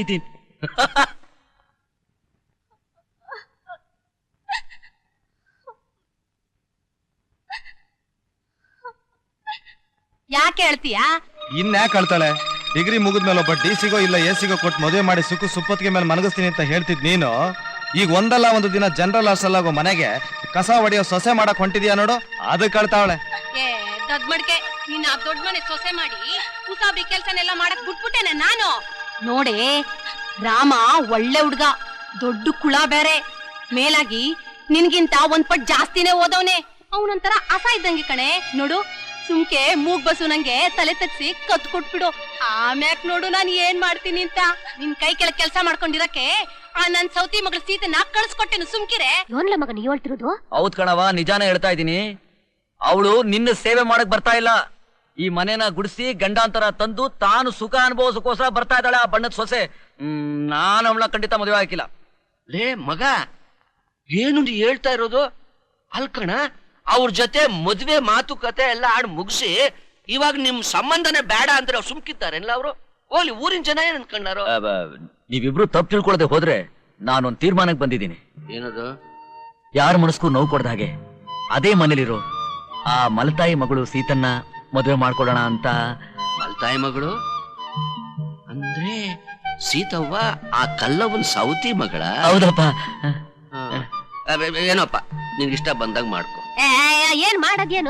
ಇದ್ದೀನಿ. ಯಾಕೆ ಹೇಳ್ತೀಯಾ? ಇನ್ಯಾಕೆ ಕಳ್ತಾಳೆ? ಡಿಗ್ರಿ ಮುಗಿದ್ಮೇಲೆ ಒಬ್ಬ ಡಿಸಿಗೋ ಇಲ್ಲ ಎಸಿಗೋ ಕೊಟ್ಟು ಮದುವೆ ಮಾಡಿ ಸುಪ್ಪತ್ತಿಗೆ ಮೇಲೆ ಮನಗಿಸ್ತೀನಿ ಅಂತ ಹೇಳ್ತಿದ್ ನೀನು ಈಗ ಒಂದಲ್ಲ ಒಂದು ದಿನ ಜನರಲ್ ಹಾಸ್ಟೆಲ್ ಆಗೋ ಮನೆಗೆ ಕಸ ಹೊಡೆಯೋ ಸೊಸೆ ಮಾಡಕ್ ಹೊಂಟಿದ್ಯಾ ನೋಡು, ಅದು ಕಳ್ತಾವಳೆ. ಏ ದೊಡ್ಡ ಮಡ್ಕೆ, ನೀನ್ ಆ ದೊಡ್ಡ ಮನೆ ಸೊಸೆ ಮಾಡಿ ಉಸಾಬಿ ಕೆಲ್ಸನೆಲ್ಲ ಮಾಡಕ್ ಬಿಟ್ಬಿಟ್ಟೇನೆ ನಾನು. ನೋಡೆ ರಾಮ ಒಳ್ಳೆ ಹುಡ್ಗ, ದೊಡ್ಡ ಕುಳ ಬೇರೆ, ಮೇಲಾಗಿ ನಿನ್ಗಿಂತ ಒಂದ್ ಪಟ್ ಜಾಸ್ತಿನೇ ಓದವನೆ. ಅವನೊಂಥರ ಅಸ ಇದ್ದಂಗೆ ಕಣೆ. ನೋಡು ಸುಮ್ಕೆ ಮೂಗ್ ಬಸು ನಂಗೆ ತಲೆ ತಗ್ಸಿ ಕತ್ ಕೊಟ್ಬಿಡು, ಆಮ್ಯಾಕ್ ನೋಡು ನಾನು ಏನ್ ಮಾಡ್ತೀನಿ ಅಂತ. ನಿನ್ ಕೈ ಕೆಳಗ್ ಕೆಲ್ಸ ಮಾಡ್ಕೊಂಡಿರಕ್ಕೆ ಆ ನನ್ ಸೌತಿ ಮಗಳ ಸೀತನ ಕಳ್ಸ್ಕೊಟ್ಟೆನು, ಸುಮ್ಕಿರೆ. ಯೋನ್ಲ ಮಗ ನೀವ್ ಹೇಳ್ತಿರೋದು? ಹೌದ್ ಕಣವ, ನಿಜಾನೇ ಹೇಳ್ತಾ ಇದ್ದೀನಿ. ಅವಳು ನಿನ್ನ ಸೇವೆ ಮಾಡಕ್ ಬರ್ತಾ ಇಲ್ಲ, ಈ ಮನೇನ ಗುಡಿಸಿ ಗಂಡಾಂತರ ತಂದು ತಾನು ಸುಖ ಅನುಭವಿಸೋಕೋಸ್ಕರ ಬರ್ತಾ ಇದ್ದಾಳೆ ಆ ಬಣ್ಣದ ಸೊಸೆ. ನಾನು ಅವಳನ್ನ ಖಂಡಿತ ಮದುವೆ ಹಾಕಿಲ್ಲ. ಲೇ ಮಗ, ಏನು ನೀ ಹೇಳ್ತಾ ಇರೋದು? ಅಲ್ಕಣ, ಅವ್ರ ಜೊತೆ ಮದ್ವೆ ಮಾತುಕತೆ ಎಲ್ಲ ಆಡ್ ಮುಗಿಸಿ ಇವಾಗ ನಿಮ್ ಸಂಬಂಧನೇ ಬೇಡ ಅಂದ್ರೆ ಸುಮ್ಕಿದ್ದಾರೆಲ್ಲ ಅವರು. ಹೋಗ್ಲಿ, ಊರಿನ ಜನ ಏನ್ ಅನ್ಕೊಂಡಾರೋ? ನೀವಿಬ್ರು ತಪ್ಪು ತಿಳ್ಕೊಳದೆ ಹೋದ್ರೆ ನಾನೊಂದ್ ತೀರ್ಮಾನಕ್ಕೆ ಬಂದಿದ್ದೀನಿ. ಏನದು? ಯಾರ ಮನಸ್ಗೂ ನೋವು ಕೊಡ್ದ ಹಾಗೆ ಅದೇ ಮನೇಲಿರೋ ಆ ಮಲತಾಯಿ ಮಗಳು ಸೀತನ್ನ ಮದುವೆ ಮಾಡ್ಕೊಡೋಣ ಅಂತ. ಮಲ್ತಾಯಿ ಮಗಳು ಅಂದ್ರೆ ಸೀತವ್ವ ಆ ಕಲ್ಲವನ್ ಸೌತಿ ಮಗಳ? ಹೌದಪ್ಪ. ಏನಪ್ಪ, ನಿನ್ಗಿಷ್ಟ ಬಂದಾಗ ಮಾಡ್ಕೊ. ಏನ್ ಮಾಡದೇನು?